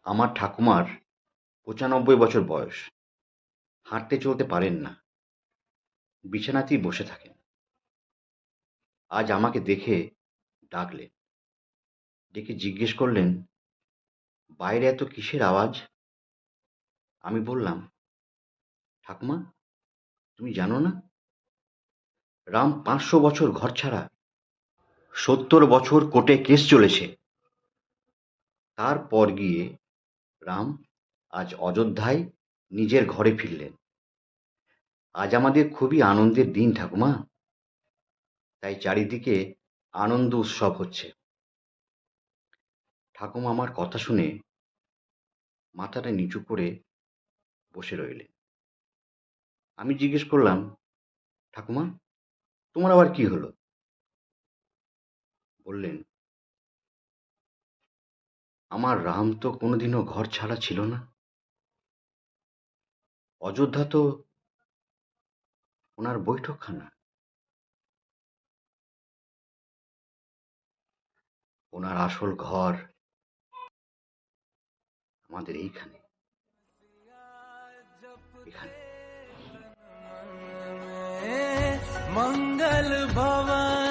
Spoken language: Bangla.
আমার ঠাকুমার ৯৫ বছর বয়স। হাঁটতে চলতে পারেন না, বিছানাতেই বসে থাকেন। আজ আমাকে দেখে ডাকলেন, ডেকে জিজ্ঞেস করলেন, বাইরে এত কিসের আওয়াজ? আমি বললাম, ঠাকুমা, তুমি জানো না, রাম ৫০০ বছর ঘরছাড়া, ৭০ বছর কোর্টে কেস চলেছে। তারপর গিয়ে রাম আজ অযোধ্যায় নিজের ঘরে ফিরলেন। আজ আমাদের খুবই আনন্দের দিন ঠাকুমা, তাই চারিদিকে আনন্দ উৎসব হচ্ছে। ঠাকুমা আমার কথা শুনে মাথাটা নিচু করে বসে রইলেন। আমি জিজ্ঞেস করলাম, ঠাকুমা, তোমার আবার কি হলো? বললেন, আমার রাম তো কোনোদিনও ঘর ছাড়া ছিল না। অযোধ্যা তো ওনার বৈঠকখানা, ওনার আসল ঘর আমাদের এইখানে, এখানে। मंगल भवन